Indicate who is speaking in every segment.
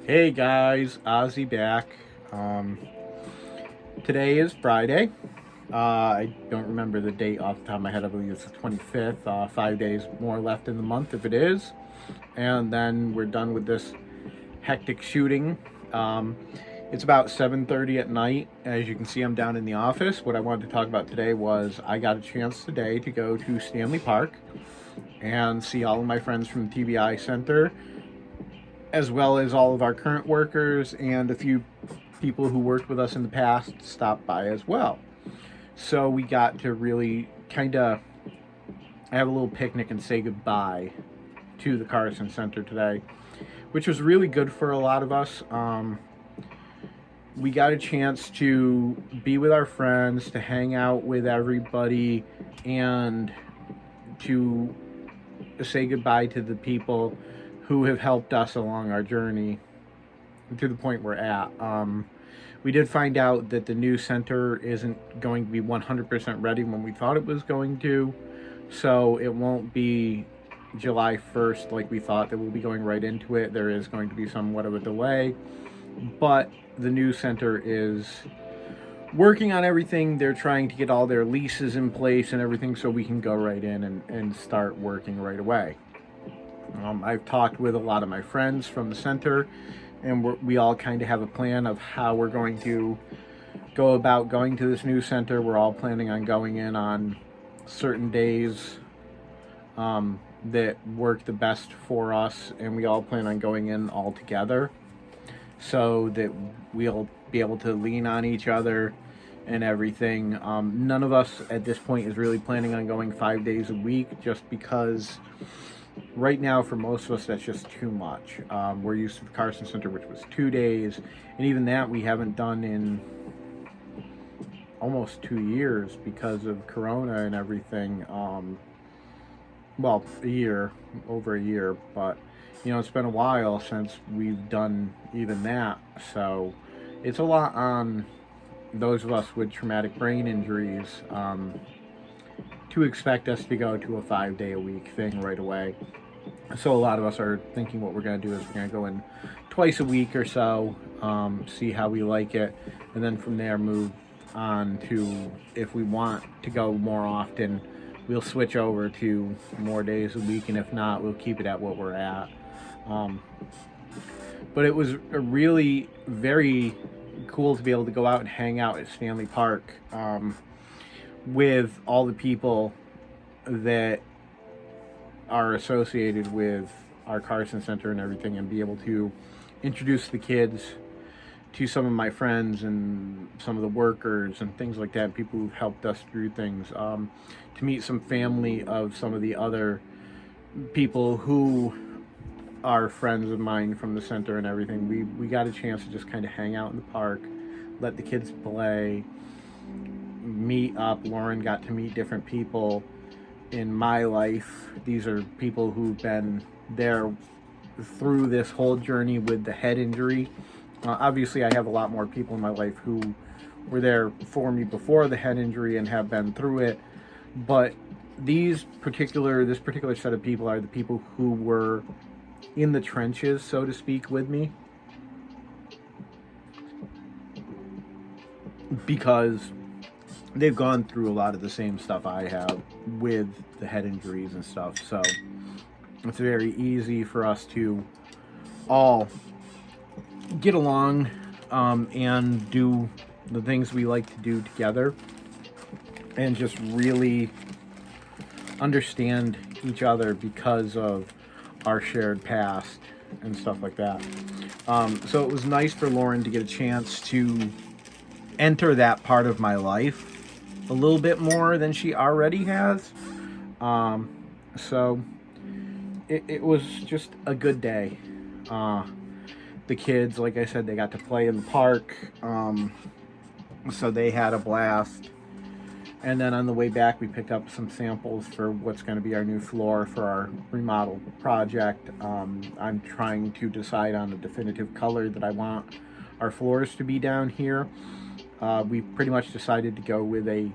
Speaker 1: Hey guys, Ozzy back. Um, Today is Friday. I don't remember the date off the top of my head. I believe it's the 25th. 5 days more left in the month if it is. And then we're done with this hectic shooting. Um, it's about 7:30 at night. As you can see, I'm down in the office. What I wanted to talk about today was I got a chance today to go to Stanley Park and see all of my friends from the TBI Center, as well as all of our current workers and a few people who worked with us in the past stopped by as well. So we got to really kind of have a little picnic and say goodbye to the Carson Center today, which was really good for a lot of us. We got a chance to be with our friends, to hang out with everybody, and to say goodbye to the people who have helped us along our journey to the point we're at. We did find out that the new center isn't going to be 100% ready when we thought it was going to, so it won't be July 1st like we thought. That we'll be going right into it. There is going to be somewhat of a delay, but the new center is working on everything. They're trying to get all their leases in place and everything so we can go right in and start working right away. I've talked with a lot of my friends from the center, and we all kind of have a plan of how we're going to go about going to this new center. We're all planning on going in on certain days that work the best for us, and we all plan on going in all together so that we'll be able to lean on each other and everything. None of us at this point is really planning on going 5 days a week, just because right now for most of us that's just too much. We're used to the Carson Center, which was 2 days, and even that we haven't done in almost 2 years because of Corona and everything. Well, over a year, but it's been a while since we've done even that. So it's a lot on those of us with traumatic brain injuries to expect us to go to a 5 day a week thing right away. So a lot of us are thinking what we're going to do is we're going to go in twice a week or so, see how we like it, and then from there move on to, if we want to go more often, we'll switch over to more days a week, and if not, we'll keep it at what we're at. But it was a really very cool to be able to go out and hang out at Stanley Park with all the people that are associated with our Carson Center and everything, and be able to introduce the kids to some of my friends and some of the workers and things like that, people who've helped us through things, to meet some family of some of the other people who are friends of mine from the center and everything. We got a chance to just kind of hang out in the park, let the kids play, meet up. Lauren got to meet different people in my life. These are people who've been there through this whole journey with the head injury. Obviously, I have a lot more people in my life who were there for me before the head injury and have been through it. But this particular set of people are the people who were in the trenches, so to speak, with me, because they've gone through a lot of the same stuff I have with the head injuries and stuff. So it's very easy for us to all get along and do the things we like to do together, and just really understand each other because of our shared past and stuff like that. So it was nice for Lauren to get a chance to enter that part of my life a little bit more than she already has. So it was just a good day. The kids, like I said, they got to play in the park, so they had a blast. And then on the way back, we picked up some samples for what's going to be our new floor for our remodel project. I'm trying to decide on a definitive color that I want our floors to be down here. We pretty much decided to go with a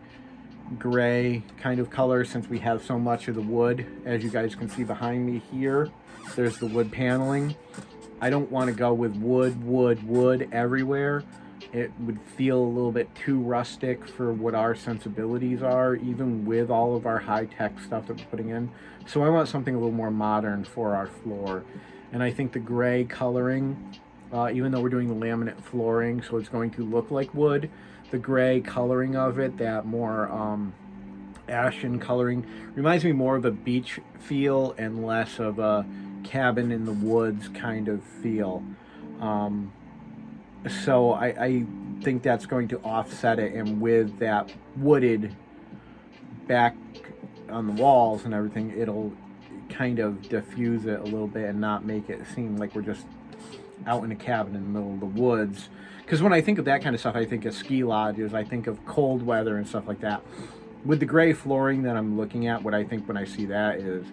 Speaker 1: gray kind of color, since we have so much of the wood. As you guys can see behind me here, there's the wood paneling. I don't want to go with wood everywhere. It would feel a little bit too rustic for what our sensibilities are, even with all of our high-tech stuff that we're putting in. So I want something a little more modern for our floor. And I think the gray coloring, even though we're doing the laminate flooring, so it's going to look like wood, the gray coloring of it, that more ashen coloring, reminds me more of a beach feel and less of a cabin in the woods kind of feel. So I think that's going to offset it, and with that wooded back on the walls and everything, it'll kind of diffuse it a little bit and not make it seem like we're just out in a cabin in the middle of the woods. Because when I think of that kind of stuff, I think of ski lodges, I think of cold weather and stuff like that. With the gray flooring that I'm looking at, what I think when I see that is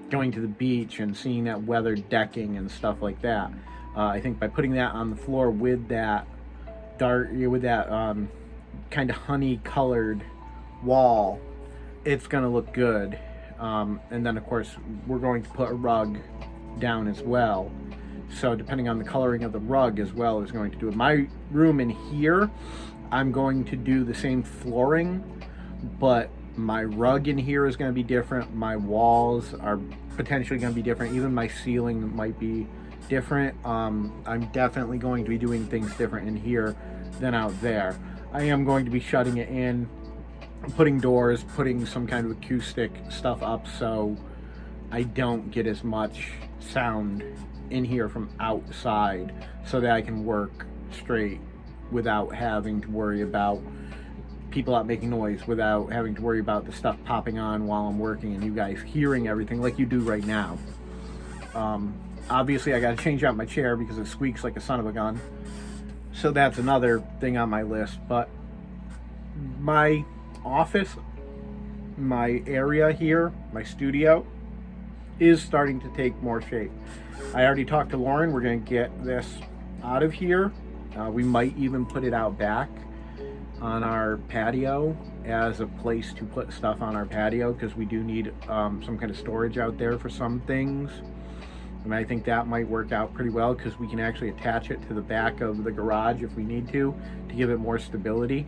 Speaker 1: going to the beach and seeing that weathered decking and stuff like that. I think by putting that on the floor with that kind of honey colored wall, it's going to look good. And then of course we're going to put a rug down as well. So depending on the coloring of the rug as well is going to do it. My room in here, I'm going to do the same flooring, but my rug in here is going to be different. My walls are potentially going to be different. Even my ceiling might be different. I'm definitely going to be doing things different in here than out there. I am going to be shutting it in, putting doors, putting some kind of acoustic stuff up so I don't get as much sound in here from outside, so that I can work straight without having to worry about people out making noise, without having to worry about the stuff popping on while I'm working and you guys hearing everything like you do right now. Obviously I got to change out my chair because it squeaks like a son of a gun, so that's another thing on my list. But my office, my area here, my studio is starting to take more shape. I already talked to Lauren. We're going to get this out of here. We might even put it out back on our patio as a place to put stuff on our patio, because we do need some kind of storage out there for some things. And I think that might work out pretty well, because we can actually attach it to the back of the garage if we need to give it more stability,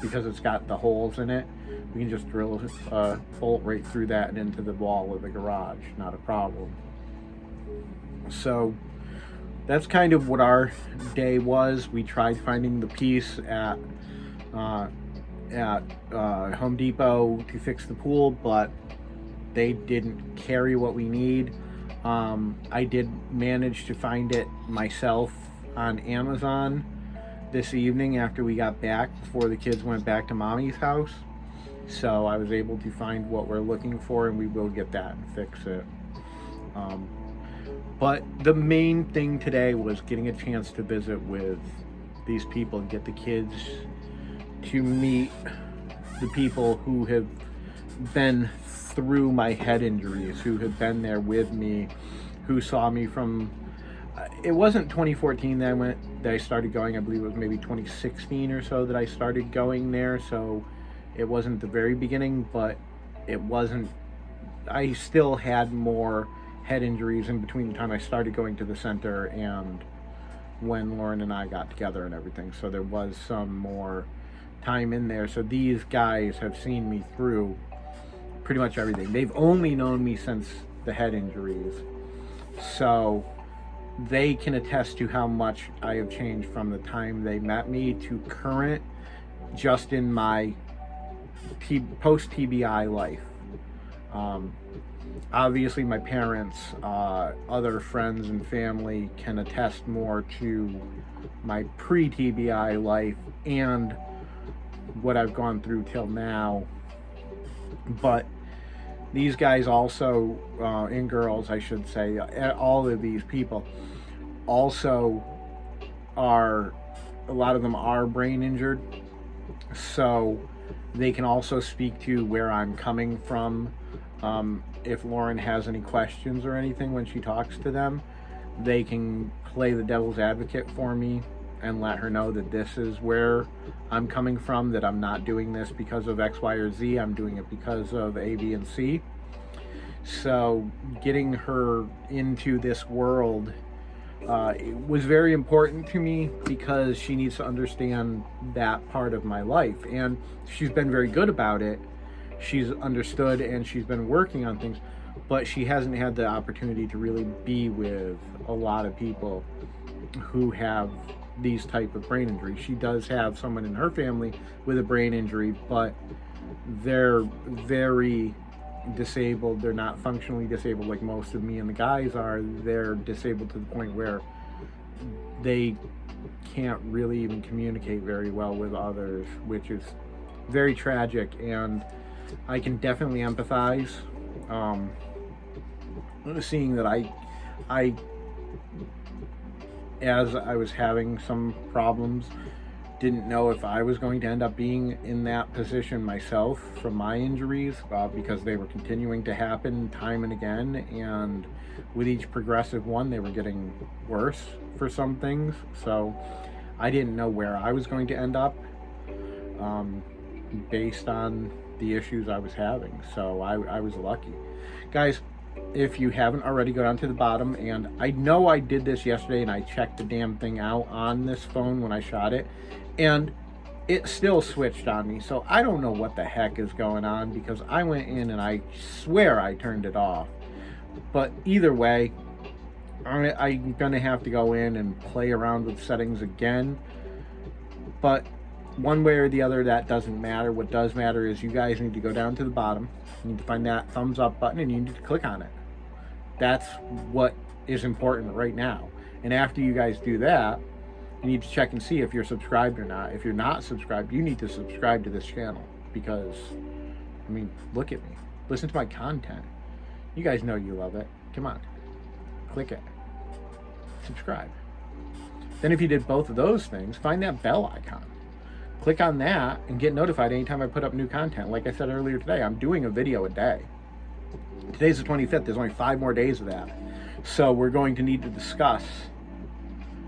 Speaker 1: because it's got the holes in it. We can just drill a bolt right through that and into the wall of the garage, not a problem. So that's kind of what our day was. We tried finding the piece at Home Depot to fix the pool, but they didn't carry what we need. I did manage to find it myself on Amazon this evening after we got back, before the kids went back to mommy's house. So I was able to find what we're looking for, and we will get that and fix it. But the main thing today was getting a chance to visit with these people and get the kids to meet the people who have been through my head injuries, who have been there with me, who saw me from, it wasn't 2014 that I started going. I believe it was maybe 2016 or so that I started going there. So it wasn't the very beginning, but it wasn't, I still had more head injuries in between the time I started going to the center and when Lauren and I got together and everything. So there was some more time in there. So these guys have seen me through pretty much everything. They've only known me since the head injuries, so they can attest to how much I have changed from the time they met me to current, just in my post TBI life. Obviously my parents, other friends and family can attest more to my pre-TBI life and what I've gone through till now. But these guys also, and girls I should say, all of these people also are, a lot of them are brain injured, so they can also speak to where I'm coming from. If Lauren has any questions or anything when she talks to them, they can play the devil's advocate for me and let her know that this is where I'm coming from, that I'm not doing this because of X, Y, or Z. I'm doing it because of A, B, and C. So getting her into this world It was very important to me because she needs to understand that part of my life. And she's been very good about it. She's understood and she's been working on things, but she hasn't had the opportunity to really be with a lot of people who have these type of brain injuries. She does have someone in her family with a brain injury, but they're very disabled. They're not functionally disabled like most of me and the guys are. They're disabled to the point where they can't really even communicate very well with others, which is very tragic. And I can definitely empathize, seeing that I as I was having some problems, didn't know if I was going to end up being in that position myself from my injuries, because they were continuing to happen time and again, and with each progressive one they were getting worse for some things. So I didn't know where I was going to end up, based on the issues I was having. So I was lucky. Guys, if you haven't already, go down to the bottom, and I know I did this yesterday and I checked the damn thing out on this phone when I shot it, and it still switched on me. So I don't know what the heck is going on, because I went in and I swear I turned it off. But either way, I'm gonna have to go in and play around with settings again. But one way or the other, that doesn't matter. What does matter is you guys need to go down to the bottom. You need to find that thumbs up button and you need to click on it. That's what is important right now. And after you guys do that, you need to check and see if you're subscribed or not. If you're not subscribed, you need to subscribe to this channel, because, I mean, look at me. Listen to my content. You guys know you love it. Come on. Click it. Subscribe. Then if you did both of those things, find that bell icon. Click on that and get notified anytime I put up new content. Like I said earlier today, I'm doing a video a day. Today's the 25th. There's only 5 more days of that. So we're going to need to discuss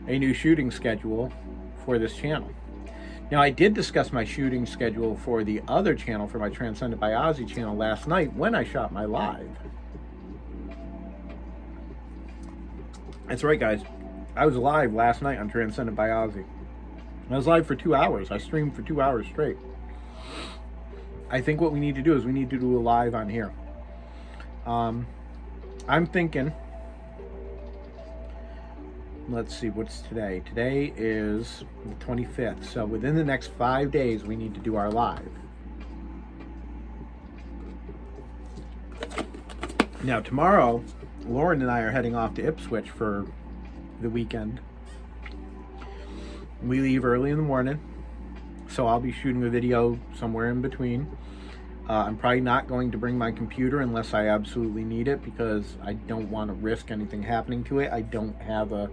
Speaker 1: a new shooting schedule for this channel. Now, I did discuss my shooting schedule for the other channel, for my Transcended by Ozzy channel, last night when I shot my live. That's right, guys. I was live last night on Transcended by Ozzy. I was live for 2 hours. I streamed for 2 hours straight. I think what we need to do is we need to do a live on here. I'm thinking, let's see, what's today? Today is the 25th. So within the next 5 days, we need to do our live. Now, tomorrow, Lauren and I are heading off to Ipswich for the weekend. We leave early in the morning, so I'll be shooting a video somewhere in between. I'm probably not going to bring my computer unless I absolutely need it, because I don't want to risk anything happening to it. I don't have a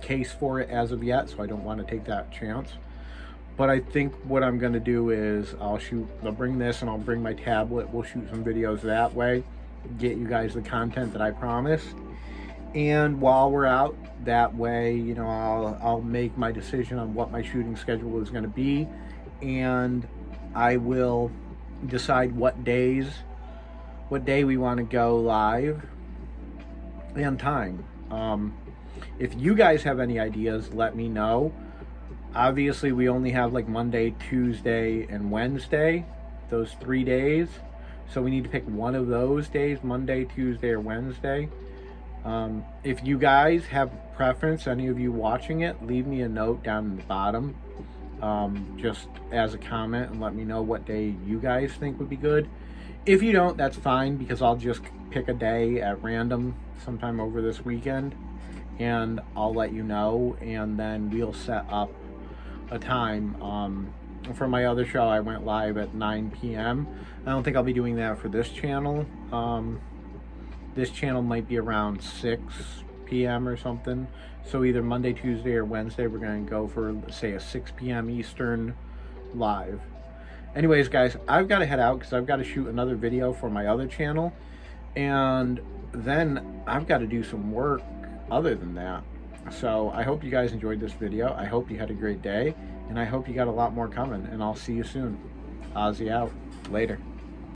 Speaker 1: case for it as of yet, so I don't want to take that chance. But I think what I'm going to do is I'll bring this and I'll bring my tablet. We'll shoot some videos that way, get you guys the content that I promised. And while we're out that way, you know, I'll make my decision on what my shooting schedule is going to be, and I will decide what day we want to go live and time. If you guys have any ideas, let me know. Obviously, we only have like Monday, Tuesday, and Wednesday, those 3 days. So we need to pick one of those days, Monday, Tuesday, or Wednesday. If you guys have preference, any of you watching it, leave me a note down in the bottom, just as a comment, and let me know what day you guys think would be good. If you don't, that's fine, because I'll just pick a day at random sometime over this weekend, and I'll let you know, and then we'll set up a time. For my other show, I went live at 9 p.m. I don't think I'll be doing that for this channel. This channel might be around 6 p.m. or something. So either Monday, Tuesday, or Wednesday, we're going to go for, say, a 6 p.m. Eastern live. Anyways, guys, I've got to head out because I've got to shoot another video for my other channel. And then I've got to do some work other than that. So I hope you guys enjoyed this video. I hope you had a great day. And I hope you got a lot more coming. And I'll see you soon. Ozzy out. Later.